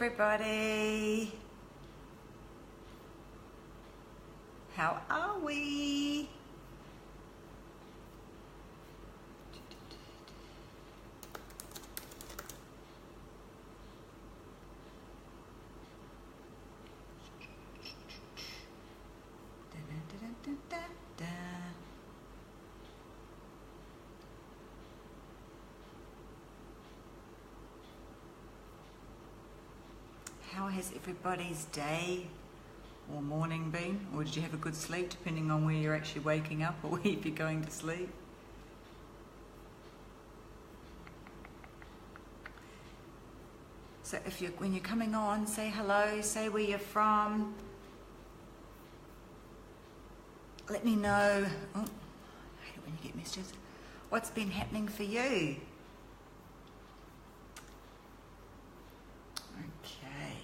everybody. How are we? How has everybody's day or morning been? Or did you have a good sleep, depending on where you're actually waking up or where you're going to sleep? So when you're coming on, say hello, say where you're from. Let me know. Oh, I hate it when you get messages. What's been happening for you? Okay.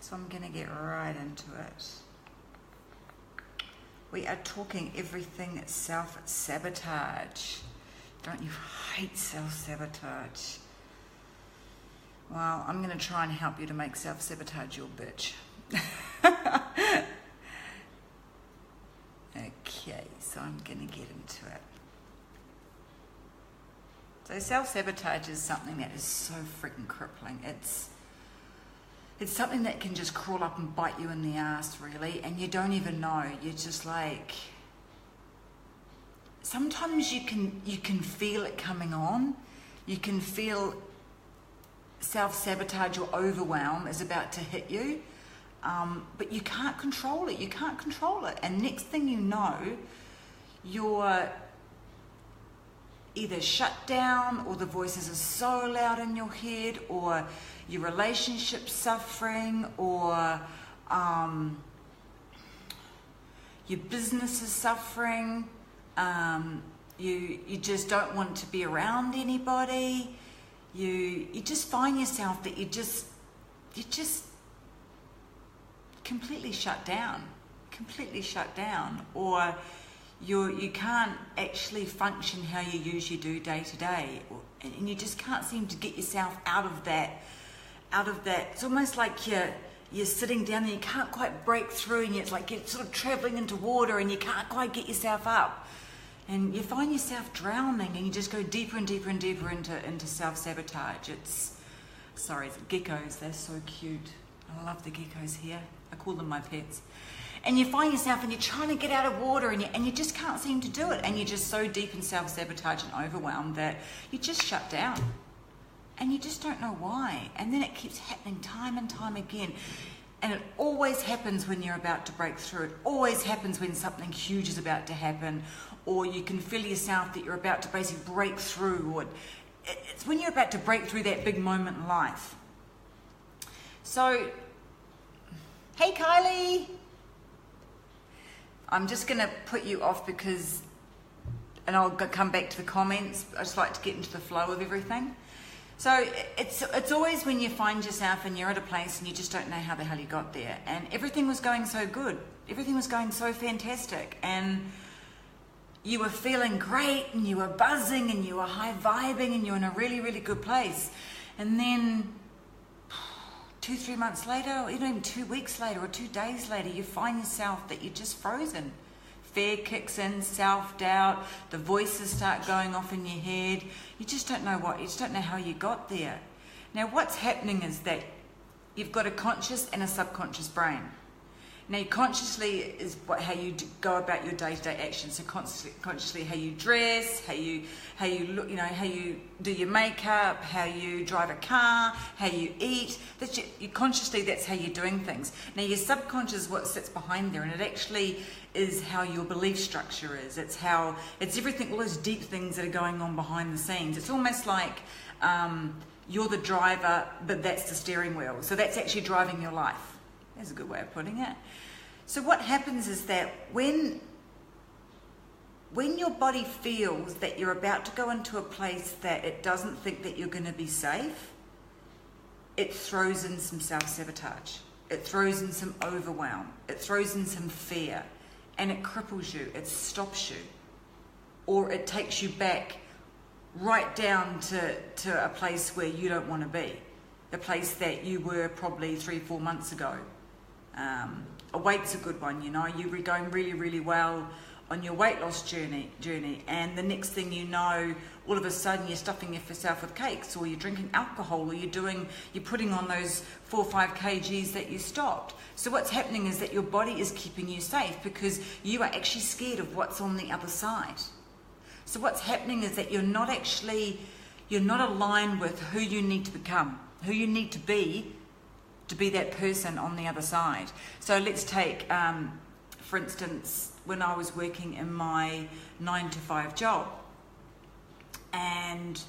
So I'm going to get right into it. We are talking everything self-sabotage. Don't you hate self-sabotage? Well, I'm going to try and help you to make self-sabotage your bitch. Okay, so I'm going to get into it. So self-sabotage is something that is so freaking crippling. It's something that can just crawl up and bite you in the ass, really, and you don't even know. You're just like, sometimes you can feel it coming on. You can feel self-sabotage or overwhelm is about to hit you. But you can't control it. You can't control it. And next thing you know, you're either shut down, or the voices are so loud in your head, or your relationship's suffering, or your business is suffering. You just don't want to be around anybody. You just find yourself that you just completely shut down, or you can't actually function how you usually do day to day, and you just can't seem to get yourself out of that. It's almost like you're sitting down and you can't quite break through, and it's like you're sort of traveling into water and you can't quite get yourself up, and you find yourself drowning, and you just go deeper and deeper and deeper into self-sabotage. It's geckos, they're so cute. I love the geckos here. I call them my pets. And you find yourself and you're trying to get out of water, and you just can't seem to do it. And you're just so deep in self-sabotage and overwhelmed that you just shut down. And you just don't know why. And then it keeps happening time and time again. And it always happens when you're about to break through. It always happens when something huge is about to happen. Or you can feel yourself that you're about to basically break through. Or it's when you're about to break through that big moment in life. So, hey Kylie! I'm just going to put you off because, and I'll come back to the comments. I just like to get into the flow of everything. So it's always when you find yourself and you're at a place and you just don't know how the hell you got there. And everything was going so good. Everything was going so fantastic. And you were feeling great, and you were buzzing, and you were high vibing, and you're in a really, really good place. And then 2-3 months later, or even 2 weeks later, or 2 days later, you find yourself that you're just frozen. Fear kicks in, self-doubt, the voices start going off in your head. You just don't know you just don't know how you got there. Now, what's happening is that you've got a conscious and a subconscious brain. Now, consciously is how you go about your day-to-day actions. So consciously how you dress, how you look, how you do your makeup, how you drive a car, how you eat. Consciously, that's how you're doing things. Now, your subconscious is what sits behind there, and it actually is how your belief structure is. It's everything, all those deep things that are going on behind the scenes. It's almost like you're the driver, but that's the steering wheel. So that's actually driving your life. That's a good way of putting it. So what happens is that when your body feels that you're about to go into a place that it doesn't think that you're going to be safe, it throws in some self-sabotage. It throws in some overwhelm. It throws in some fear. And it cripples you. It stops you. Or it takes you back right down to a place where you don't want to be. the place that you were probably 3-4 months ago. A weight's a good one, you know. You were going really, really well on your weight loss journey, and the next thing you know, all of a sudden you're stuffing yourself with cakes, or you're drinking alcohol, or you're putting on those 4 or 5 kgs that you stopped. So what's happening is that your body is keeping you safe because you are actually scared of what's on the other side. So what's happening is that you're not aligned with who you need to become, who you need to be that person on the other side. So let's take, for instance, when I was working in my 9-to-5 job, and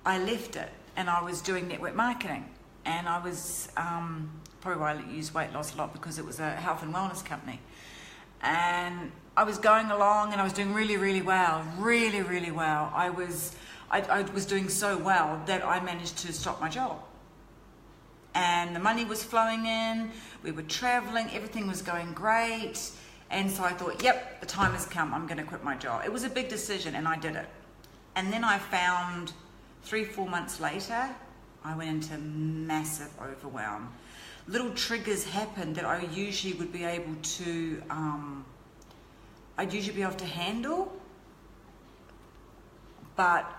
I left it, and I was doing network marketing, and I was, probably why I use weight loss a lot, because it was a health and wellness company, and I was going along, and I was doing really, really well, really, really well. I was doing so well that I managed to stop my job. And the money was flowing in, we were traveling, everything was going great. And so I thought, yep, the time has come, I'm gonna quit my job. It was a big decision, and I did it. And then I found 3-4 months later, I went into massive overwhelm. Little triggers happened that I usually would be able to, handle, but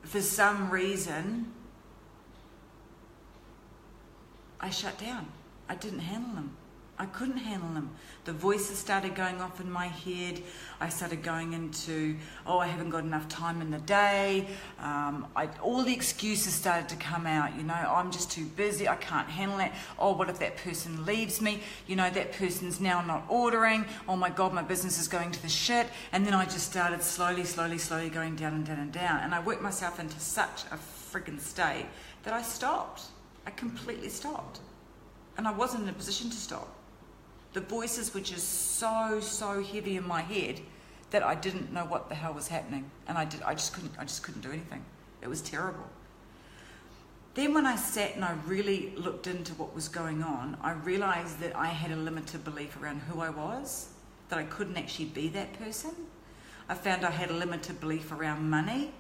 for some reason, I shut down. I didn't handle them. I couldn't handle them. The voices started going off in my head. I started going into, oh, I haven't got enough time in the day. All the excuses started to come out. You know, I'm just too busy. I can't handle it. Oh, what if that person leaves me? You know, that person's now not ordering. Oh my God, my business is going to the shit. And then I just started slowly going down and down and down. And I worked myself into such a friggin' state that I stopped. I completely stopped. And I wasn't in a position to stop. The voices were just so heavy in my head that I didn't know what the hell was happening. And I just couldn't do anything. It was terrible. Then when I sat and I really looked into what was going on, I realized that I had a limited belief around who I was, that I couldn't actually be that person. I found I had a limited belief around money,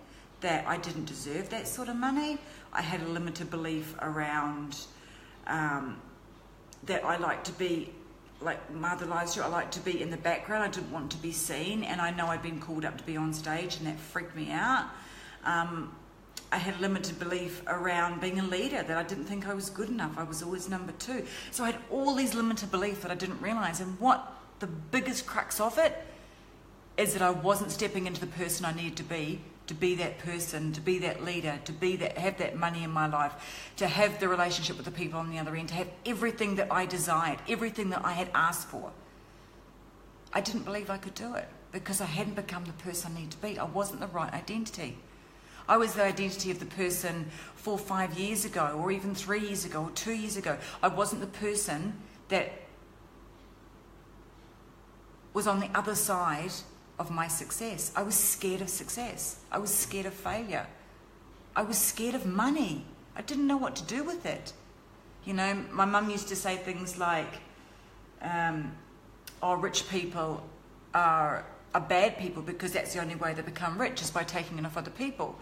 that I didn't deserve that sort of money. I had a limited belief around that I like to be, like Mother Lies to, I like to be in the background. I didn't want to be seen, and I know I'd been called up to be on stage, and that freaked me out. I had a limited belief around being a leader, that I didn't think I was good enough. I was always number 2. So I had all these limited beliefs that I didn't realize, and what the biggest crux of it is that I wasn't stepping into the person I needed to be that person, to be that leader, to be that, have that money in my life, to have the relationship with the people on the other end, to have everything that I desired, everything that I had asked for. I didn't believe I could do it because I hadn't become the person I needed to be. I wasn't the right identity. I was the identity of the person 4 or 5 years ago, or even 3 years ago, or 2 years ago. I wasn't the person that was on the other side of my success. I was scared of success. I was scared of failure. I was scared of money. I didn't know what to do with it. You know, my mum used to say things like, oh, rich people are bad people because that's the only way they become rich, is by taking it off other people.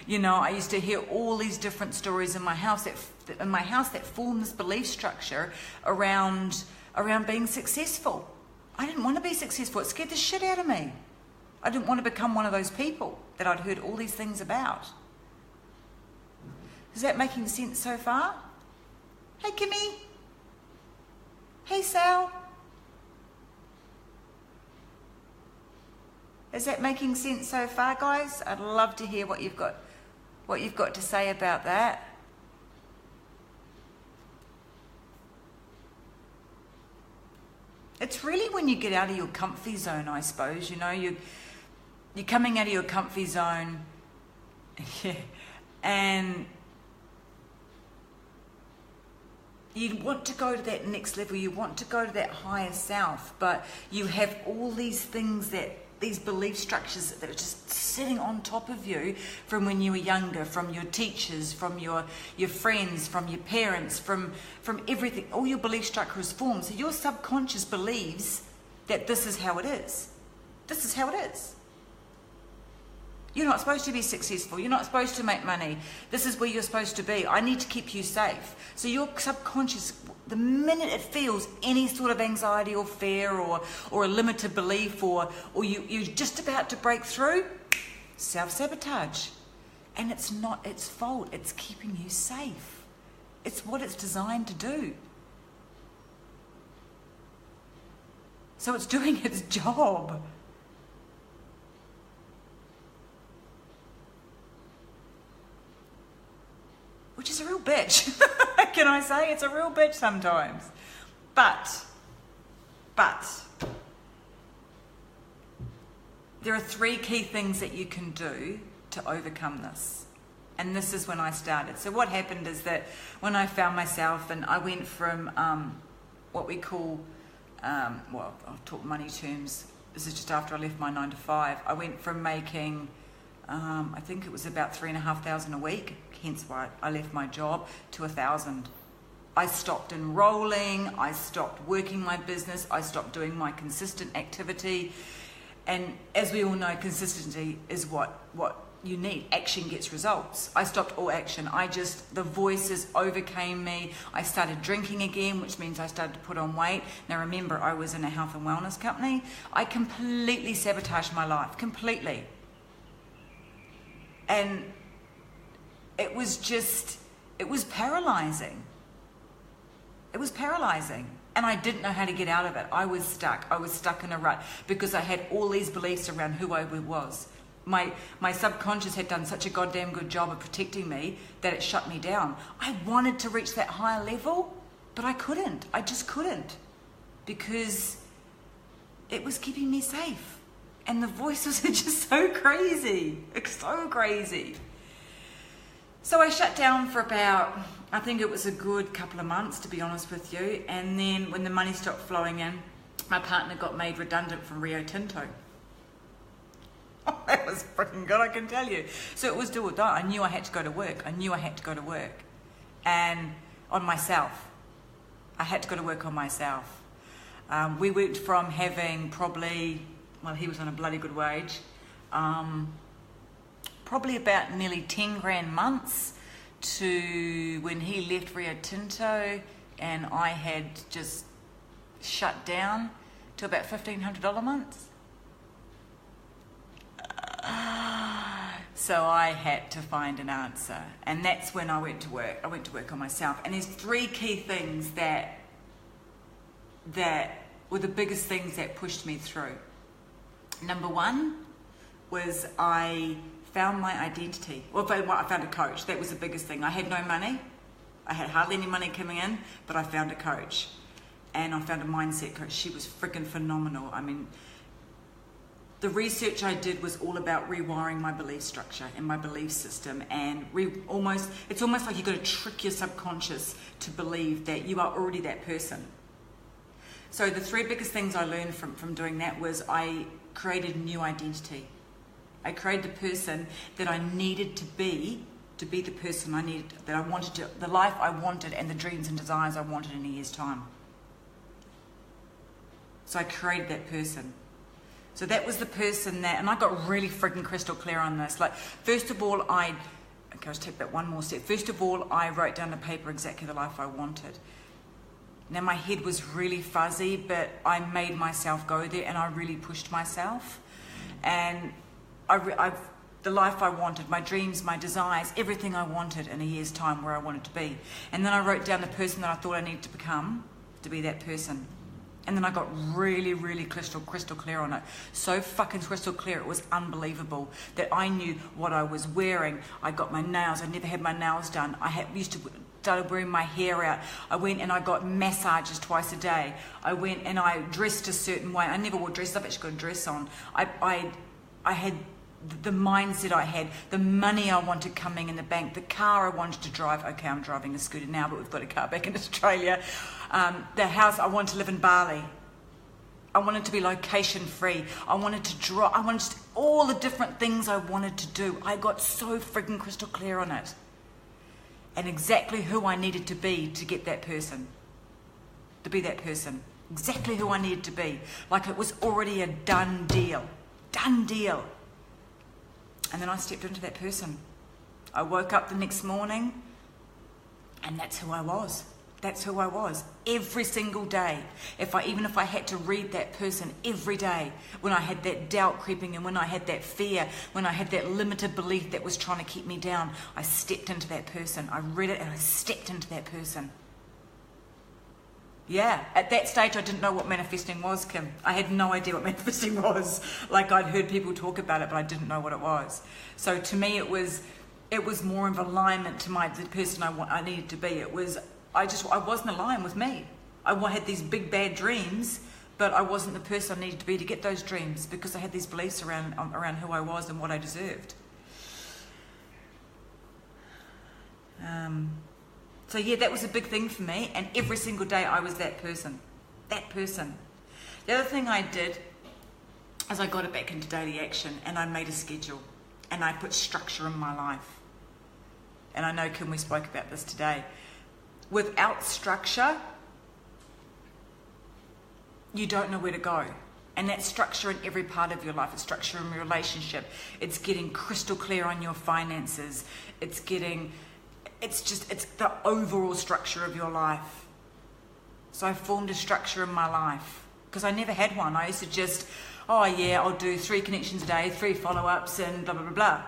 You know, I used to hear all these different stories in my house that formed this belief structure around being successful. I didn't want to be successful. It scared the shit out of me. I didn't want to become one of those people that I'd heard all these things about. Is that making sense so far? Hey, Kimmy. Hey, Sal. Is that making sense so far, guys? I'd love to hear what you've got to say about that. It's really when you get out of your comfy zone, I suppose. You know, you're coming out of your comfy zone, and you want to go to that next level. You want to go to that higher self, but you have all these things these belief structures that are just sitting on top of you from when you were younger, from your teachers, from your friends, from your parents, from everything. All your belief structure is formed. So your subconscious believes that this is how it is. This is how it is. You're not supposed to be successful. You're not supposed to make money. This is where you're supposed to be. I need to keep you safe. So your subconscious, the minute it feels any sort of anxiety or fear or a limited belief or you're just about to break through, self-sabotage. And it's not its fault. It's keeping you safe. It's what it's designed to do. So it's doing its job. Which is a real bitch. Can I say? It's a real bitch sometimes. But, there are 3 key things that you can do to overcome this. And this is when I started. So what happened is that when I found myself, and I went from what we call, well, I'll talk money terms. This is just after I left my 9 to 5. I went from making, I think it was about $3,500 a week, hence why I left my job, to $1,000. I stopped enrolling, I stopped working my business, I stopped doing my consistent activity. And as we all know, consistency is what you need. Action gets results. I stopped all action. The voices overcame me. I started drinking again, which means I started to put on weight. Now remember, I was in a health and wellness company. I completely sabotaged my life, completely. And it was paralyzing. It was paralyzing. And I didn't know how to get out of it. I was stuck. I was stuck in a rut because I had all these beliefs around who I was. My subconscious had done such a goddamn good job of protecting me that it shut me down. I wanted to reach that higher level, but I couldn't. I just couldn't because it was keeping me safe. And the voices are just so crazy. It's so crazy. So I shut down for about, I think it was a good couple of months, to be honest with you. And then when the money stopped flowing in, my partner got made redundant from Rio Tinto. Oh, that was freaking good, I can tell you. So it was do or die. I knew I had to go to work. And on myself. I had to go to work on myself. We went from having probably, well, he was on a bloody good wage, probably about nearly 10 grand months to when he left Rio Tinto and I had just shut down to about $1,500 months. So I had to find an answer, and that's when I went to work. I went to work on myself, and there's 3 key things that were the biggest things that pushed me through. Number 1 was I found my identity. Well, I found a coach. That was the biggest thing. I had no money. I had hardly any money coming in, but I found a coach, and I found a mindset coach. She was freaking phenomenal. I mean, the research I did was all about rewiring my belief structure and my belief system, and it's almost like you've got to trick your subconscious to believe that you are already that person. So the 3 biggest things I learned from doing that was I created a new identity. I created the person that I needed to be the person I needed, that I wanted to, the life I wanted and the dreams and desires I wanted in a year's time. So I created that person. So that was the person that, and I got really freaking crystal clear on this. Like, first of all, let's take that one more step. First of all, I wrote down on paper exactly the life I wanted. Now, my head was really fuzzy, but I made myself go there, and I really pushed myself. And the life I wanted, my dreams, my desires, everything I wanted in a year's time, where I wanted to be. And then I wrote down the person that I thought I needed to become to be that person. And then I got really, really crystal clear on it. So fucking crystal clear, it was unbelievable that I knew what I was wearing. I got my nails. I never had my nails done. Used to started wearing my hair out. I went and I got massages twice a day. I went and I dressed a certain way. I never wore dresses. I've actually got a dress on. I had the mindset I had, the money I wanted coming in the bank, the car I wanted to drive. Okay, I'm driving a scooter now, but we've got a car back in Australia. The house, I wanted to live in Bali. I wanted to be location free. I wanted to draw. I wanted all the different things I wanted to do. I got so freaking crystal clear on it. And exactly who I needed to be to get that person. To be that person. Exactly who I needed to be. Like it was already a done deal. Done deal. And then I stepped into that person. I woke up the next morning, and that's who I was. That's who I was every single day. Even if I had to read that person every day, when I had that doubt creeping in, when I had that fear, when I had that limited belief that was trying to keep me down, I stepped into that person. I read it and I stepped into that person. Yeah, at that stage I didn't know what manifesting was, Kim. I had no idea what manifesting was. Like, I'd heard people talk about it, but I didn't know what it was. So to me it was more of alignment to the person I needed to be. I wasn't aligned with me. I had these big bad dreams, but I wasn't the person I needed to be to get those dreams, because I had these beliefs around who I was and what I deserved. So yeah, that was a big thing for me, and every single day I was that person. That person. The other thing I did is I got it back into daily action, and I made a schedule, and I put structure in my life. And I know, Kim, we spoke about this today. Without structure, you don't know where to go. And that's structure in every part of your life. It's structure in your relationship. It's getting crystal clear on your finances. It's the overall structure of your life. So I formed a structure in my life, because I never had one. I used to just, I'll do 3 connections a day, 3 follow-ups, and blah, blah, blah, blah.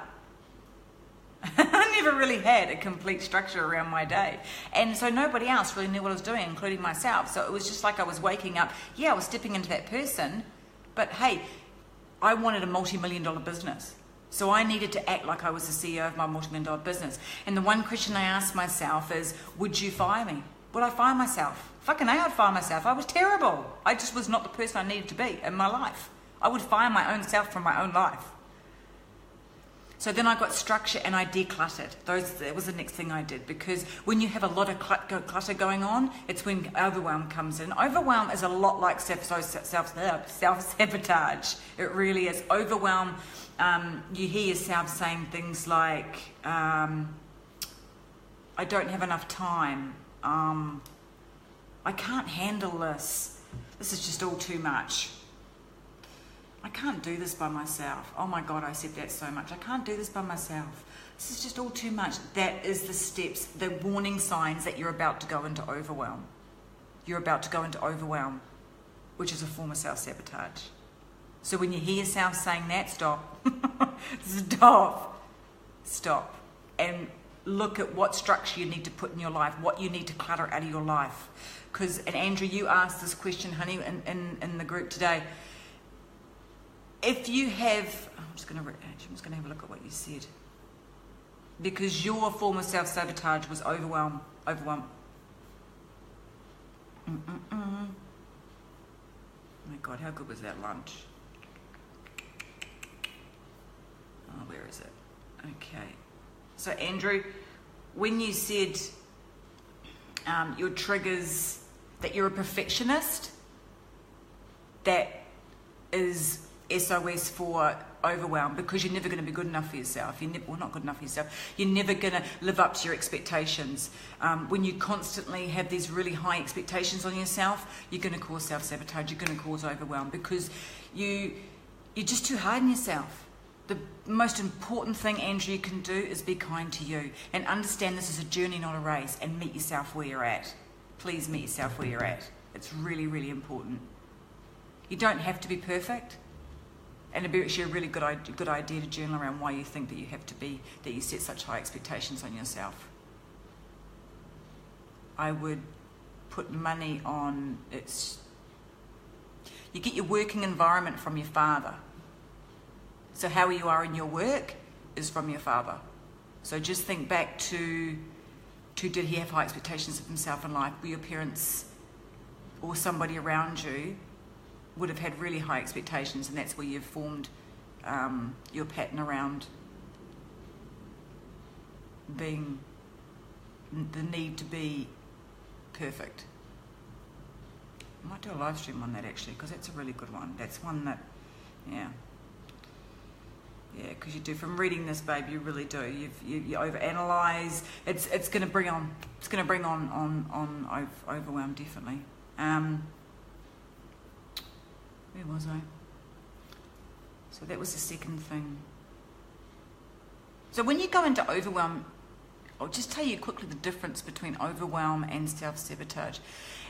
I never really had a complete structure around my day. And so nobody else really knew what I was doing, including myself. So it was just like I was waking up. Yeah, I was stepping into that person. But hey, I wanted a multi-million-dollar business. So I needed to act like I was the CEO of my multi-million-dollar business. And the one question I asked myself is, would you fire me? Would I fire myself? Fucking A, I'd fire myself. I was terrible. I just was not the person I needed to be in my life. I would fire my own self from my own life. So then I got structure and I decluttered. That was the next thing I did, because when you have a lot of clutter going on, it's when overwhelm comes in. Overwhelm is a lot like self-sabotage. It really is. Overwhelm, you hear yourself saying things like, I don't have enough time. I can't handle this. This is just all too much. I can't do this by myself. Oh my God, I said that so much. I can't do this by myself. This is just all too much. That is the steps, the warning signs that you're about to go into overwhelm. You're about to go into overwhelm, which is a form of self-sabotage. So when you hear yourself saying that, stop. Stop. And look at what structure you need to put in your life, what you need to clutter out of your life. And Andrew, you asked this question, honey, in the group today. If you have, I'm just going to have a look at what you said, because your form of self-sabotage was overwhelm. Oh, my God, how good was that lunch? Oh, where is it? Okay. So Andrew, when you said your triggers, that you're a perfectionist, that is SOS for overwhelm, because you're never going to be good enough for yourself. Not good enough for yourself. You're never going to live up to your expectations. When you constantly have these really high expectations on yourself, you're going to cause self-sabotage. You're going to cause overwhelm, because you're just too hard on yourself. The most important thing, Andrew, you can do is be kind to you and understand this is a journey, not a race, and meet yourself where you're at. Please meet yourself where you're at. It's really, really important. You don't have to be perfect. And it'd be actually a really good idea to journal around why you think that you have to be, that you set such high expectations on yourself. I would put money on you get your working environment from your father. So how you are in your work is from your father. So just think back to did he have high expectations of himself in life? Were your parents or somebody around you would have had really high expectations, and that's where you've formed your pattern around being the need to be perfect. I might do a live stream on that actually, because that's a really good one. That's one that, yeah, because you do, from reading this, babe, you really do. You overanalyze. It's going to bring on overwhelm, definitely. Where was I? So that was the second thing. So when you go into overwhelm, I'll just tell you quickly the difference between overwhelm and self-sabotage.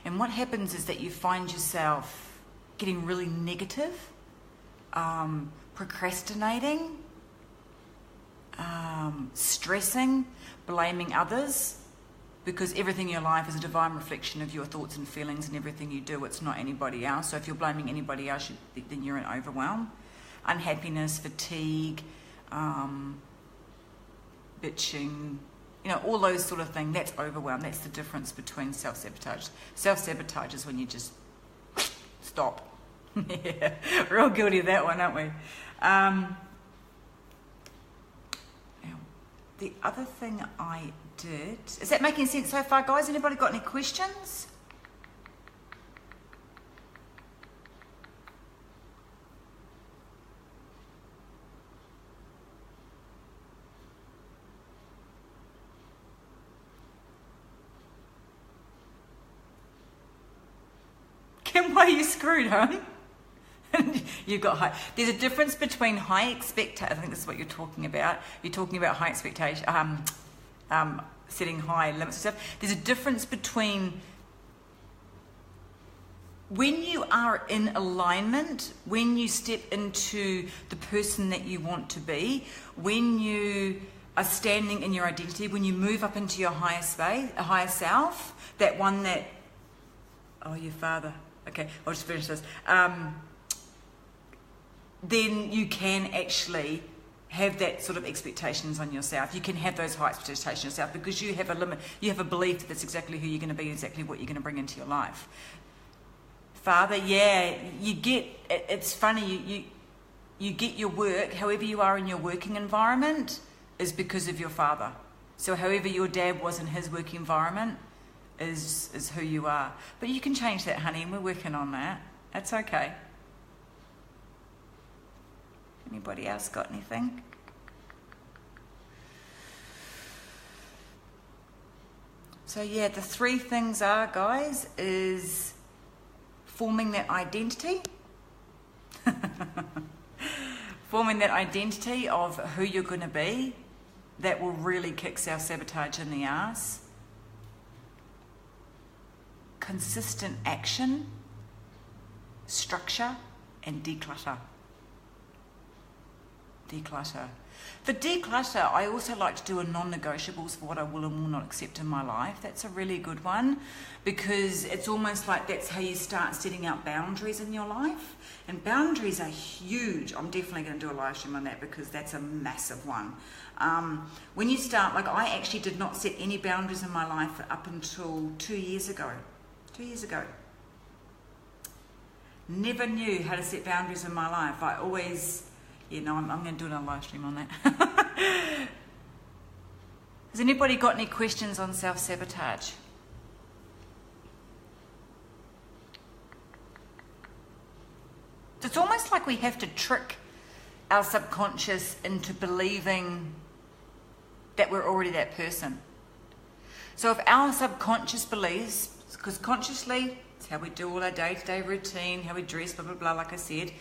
And what happens is that you find yourself getting really negative, procrastinating, stressing, blaming others, because everything in your life is a divine reflection of your thoughts and feelings, and everything you do, it's not anybody else. So if you're blaming anybody else, then you're in overwhelm. Unhappiness, fatigue, bitching, all those sort of things, that's overwhelm. That's the difference between self-sabotage. Self-sabotage is when you just stop. Yeah, we're all guilty of that one, aren't we? Now, the other thing I did, is that making sense so far, guys? Anybody got any questions? Kim, why are you screwed, huh? You've got high. There's a difference between high expectation. I think this is what you're talking about. You're talking about high expectation, setting high limits and stuff. There's a difference between when you are in alignment, when you step into the person that you want to be, when you are standing in your identity, when you move up into your higher space, a higher self, that one that, oh, your father. Okay, I'll just finish this. Then you can actually have that sort of expectations on yourself. You can have those high expectations on yourself because you have a limit. You have a belief that that's exactly who you're going to be, exactly what you're going to bring into your life. Father, yeah, you get. It's funny. You get your work. However you are in your working environment is because of your father. So however your dad was in his working environment is who you are. But you can change that, honey, and we're working on that. That's okay. Anybody else got anything? So yeah, the three things are, guys, is forming that identity. Forming that identity of who you're going to be. That will really kick self-sabotage in the ass. Consistent action, structure, and declutter. Declutter. For declutter, I also like to do a non-negotiables for what I will and will not accept in my life. That's a really good one because it's almost like that's how you start setting out boundaries in your life. And boundaries are huge. I'm definitely going to do a live stream on that because that's a massive one. When you start, like I actually did not set any boundaries in my life up until 2 years ago. 2 years ago. Never knew how to set boundaries in my life. I always... I'm going to do another live stream on that. Has anybody got any questions on self-sabotage? It's almost like we have to trick our subconscious into believing that we're already that person. So if our subconscious believes, because consciously, it's how we do all our day-to-day routine, how we dress, blah, blah, blah, like I said,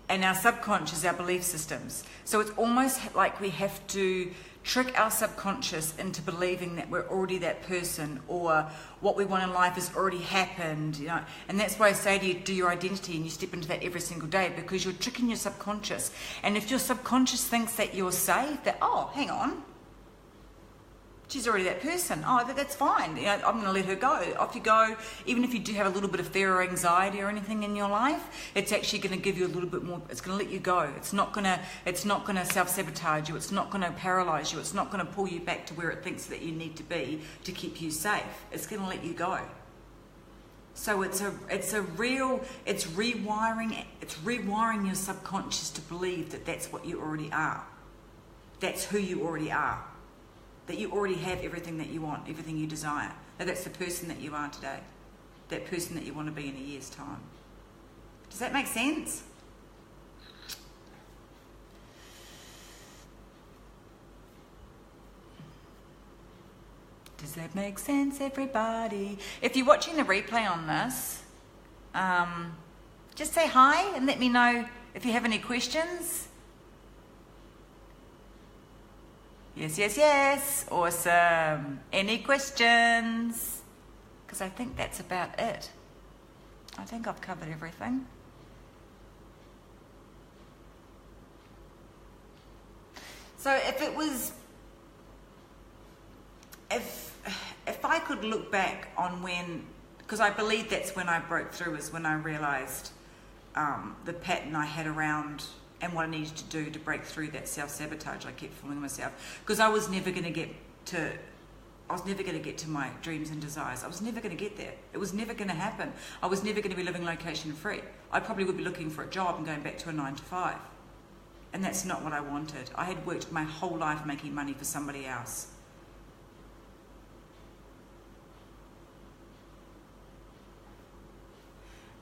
and our subconscious, our belief systems. So it's almost like we have to trick our subconscious into believing that we're already that person or what we want in life has already happened, And that's why I say to you, do your identity and you step into that every single day because you're tricking your subconscious. And if your subconscious thinks that you're safe, that, oh, hang on, she's already that person. Oh, that's fine. I'm going to let her go. Off you go. Even if you do have a little bit of fear or anxiety or anything in your life, it's actually going to give you a little bit more. It's going to let you go. It's not going to self-sabotage you. It's not going to paralyze you. It's not going to pull you back to where it thinks that you need to be to keep you safe. It's going to let you go. So it's rewiring your subconscious to believe that that's what you already are. That's who you already are. That you already have everything that you want, everything you desire. That that's the person that you are today. That person that you want to be in a year's time. Does that make sense? Does that make sense, everybody? If you're watching the replay on this, just say hi and let me know if you have any questions. Yes, yes, yes. Awesome. Any questions? Because I think that's about it. I think I've covered everything. So if I could look back on when, because I believe that's when I broke through, is when I realized the pattern I had around and what I needed to do to break through that self-sabotage I kept fooling myself. Because I was never going to get to my dreams and desires. I was never going to get there. It was never going to happen. I was never going to be living location free. I probably would be looking for a job and going back to a 9 to 5. And that's not what I wanted. I had worked my whole life making money for somebody else.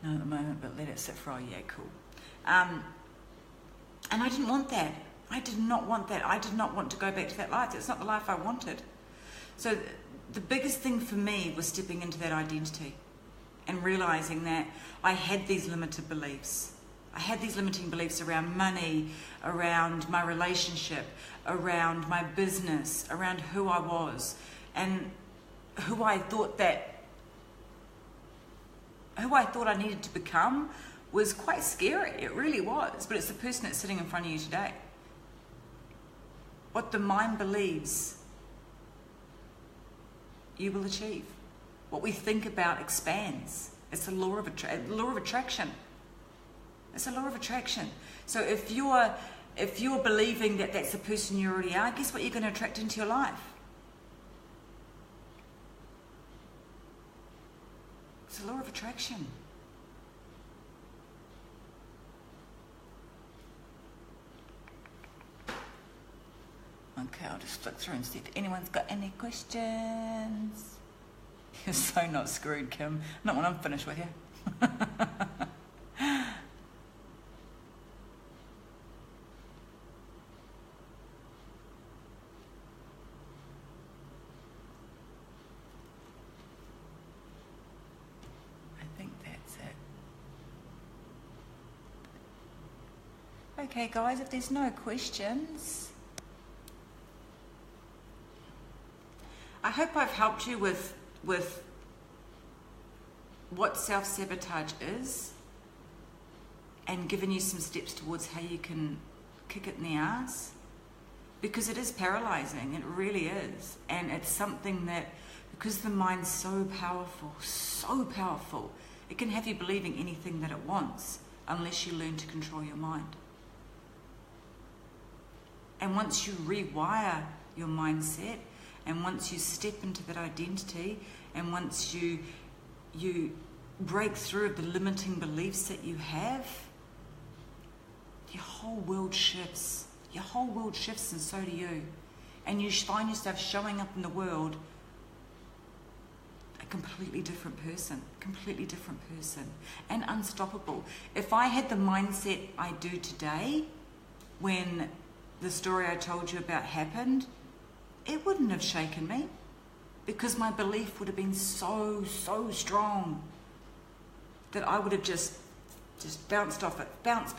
No, at the moment, but let it sit for a yeah, cool. And I didn't want that. I did not want that. I did not want to go back to that life. It's not the life I wanted. So the biggest thing for me was stepping into that identity and realizing that I had these limited beliefs. I had these limiting beliefs around money, around my relationship, around my business, around who I was, and who I thought I needed to become was quite scary. It really was. But it's the person that's sitting in front of you today. What the mind believes, you will achieve. What we think about expands. It's the law of attraction. It's a law of attraction. So if you're believing that that's the person you already are, guess what you're going to attract into your life? It's a law of attraction. Okay, I'll just flick through and see if anyone's got any questions. You're so not screwed, Kim. Not when I'm finished with you. Okay, guys, if there's no questions, I hope I've helped you with what self-sabotage is and given you some steps towards how you can kick it in the ass, because it is paralyzing. It really is. And it's something that, because the mind's so powerful, it can have you believing anything that it wants unless you learn to control your mind. And once you rewire your mindset, and once you step into that identity, and once you break through the limiting beliefs that you have, your whole world shifts. Your whole world shifts, and so do you. And you find yourself showing up in the world a completely different person, and unstoppable. If I had the mindset I do today, when the story I told you about happened, it wouldn't have shaken me, because my belief would have been so strong that I would have just bounced off it, bounce,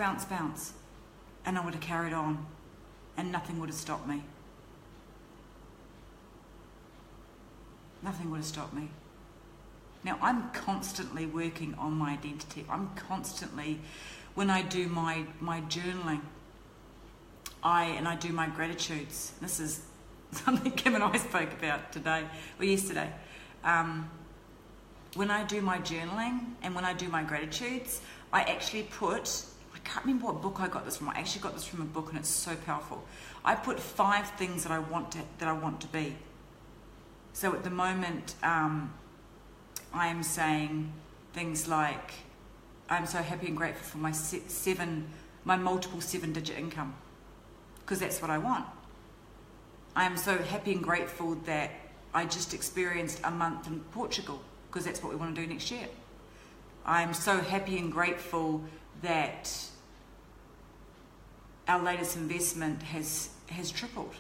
and I would have carried on, and nothing would have stopped me. Nothing would have stopped me. Now, I'm constantly working on my identity. I'm constantly, when I do my journaling, I do my gratitudes. This is something Kim and I spoke about yesterday. When I do my journaling and when I do my gratitudes, I actually put, I can't remember what book I got this from. I actually got this from a book, and it's so powerful. I put 5 things that I want to be. So at the moment, I am saying things like, I'm so happy and grateful for my multiple 7-digit income, because that's what I want. I am so happy and grateful that I just experienced a month in Portugal, because that's what we want to do next year. I'm so happy and grateful that our latest investment has tripled.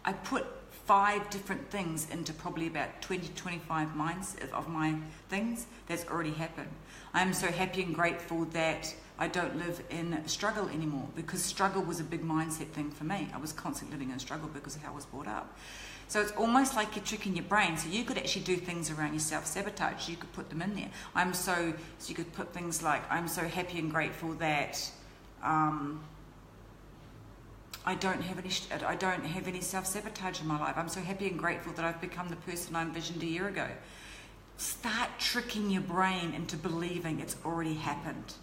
I put 5 different things into probably about 20 to 25 minds of my things that's already happened. I'm so happy and grateful that I don't live in struggle anymore, because struggle was a big mindset thing for me. I was constantly living in struggle because of how I was brought up. So it's almost like you're tricking your brain. So you could actually do things around your self-sabotage. You could put them in there. So you could put things like, I'm so happy and grateful that I don't have any self-sabotage in my life. I'm so happy and grateful that I've become the person I envisioned a year ago. Start tricking your brain into believing it's already happened.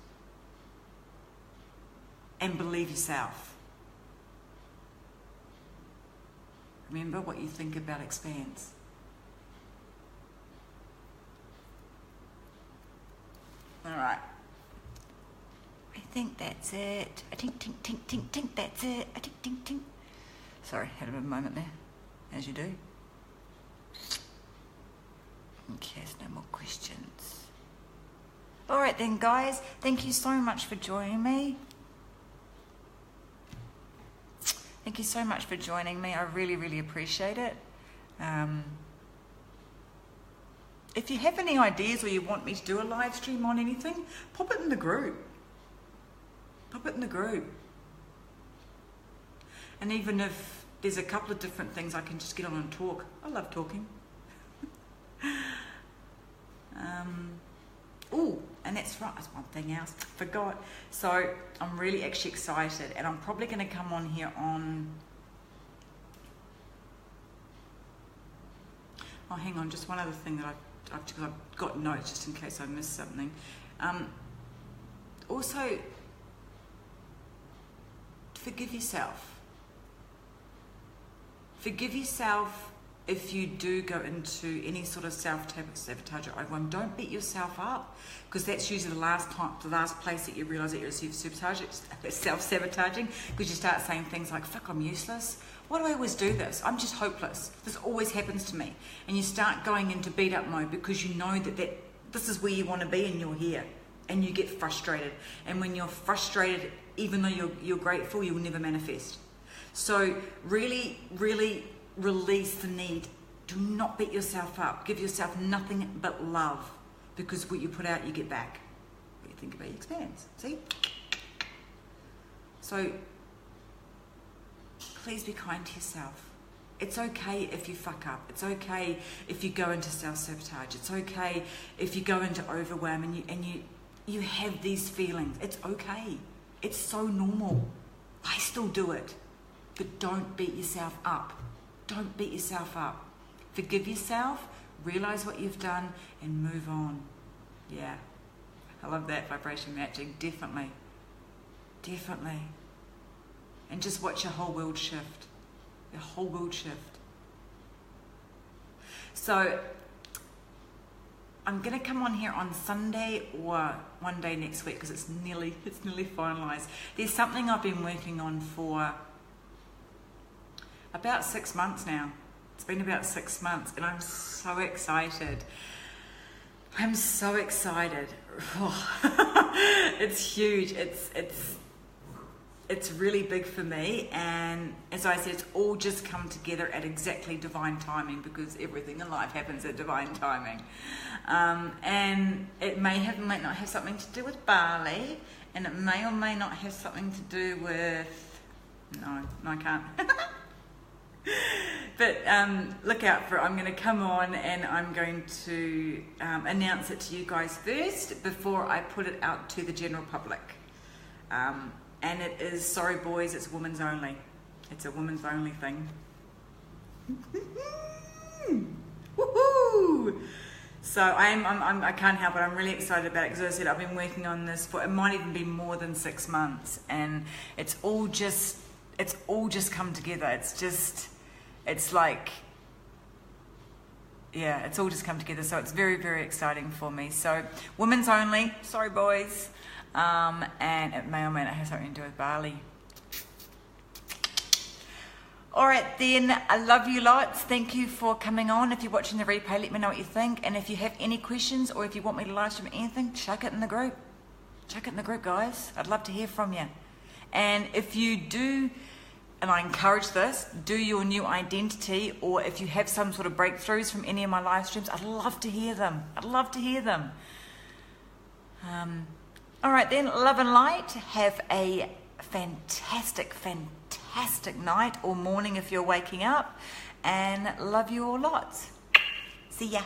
And believe yourself. Remember, what you think about expands. All right. I think that's it. I think that's it. I think. Sorry, had a bit of a moment there, as you do. Okay, there's no more questions. All right then, guys. Thank you so much for joining me. Thank you so much for joining me. I really, really appreciate it. If you have any ideas or you want me to do a live stream on anything, pop it in the group. Pop it in the group. And even if there's a couple of different things, I can just get on and talk. I love talking. Oh, and that's right, that's one thing else. Forgot. So I'm really actually excited, and I'm probably going to come on here on... Oh, hang on, just one other thing that I've got notes just in case I missed something. Also, forgive yourself. Forgive yourself if you do go into any sort of self-sabotage or overwhelm. Don't beat yourself up, because that's usually the last place that you realise that you're self-sabotaging, because you start saying things like, fuck, I'm useless. Why do I always do this? I'm just hopeless. This always happens to me. And you start going into beat-up mode because you know that this is where you want to be and you're here. And you get frustrated. And when you're frustrated, even though you're grateful, you'll never manifest. So really, really release the need. Do not beat yourself up. Give yourself nothing but love, because what you put out, you get back. What you think about, you expands. See? So please be kind to yourself. It's okay if you fuck up. It's okay if you go into self-sabotage. It's okay if you go into overwhelm and you have these feelings. It's okay. It's so normal. I still do it. But don't beat yourself up. Don't beat yourself up. Forgive yourself, realize what you've done, and move on. Yeah. I love that vibration matching. Definitely. Definitely. And just watch your whole world shift. Your whole world shift. So I'm going to come on here on Sunday or one day next week, because it's nearly finalised. There's something I've been working on for about 6 months now. It's been about 6 months, and I'm so excited. I'm so excited. Oh, it's huge. It's really big for me, and as I said, it's all just come together at exactly divine timing, because everything in life happens at divine timing. And it might not have something to do with Bali, and it may or may not have something to do with... No, I can't. But look out for it. I'm going to come on and I'm going to announce it to you guys first before I put it out to the general public. And it is, sorry boys, it's women's only. It's a women's only thing. Woohoo! So I can't help it. I'm really excited about it, because as I said, I've been working on this for, it might even be more than 6 months, and it's all just come together. It's like, yeah, it's all just come together. So it's very, very exciting for me. So women's only, sorry boys. And it may or may not have something to do with Bali. All right then, I love you lots. Thank you for coming on. If you're watching the replay, let me know what you think. And if you have any questions, or if you want me to live stream anything, chuck it in the group. Chuck it in the group, guys. I'd love to hear from you. And if you do and I encourage this, do your new identity, or if you have some sort of breakthroughs from any of my live streams, I'd love to hear them. I'd love to hear them. All right then, love and light. Have a fantastic, fantastic night or morning if you're waking up, and love you all lots. See ya.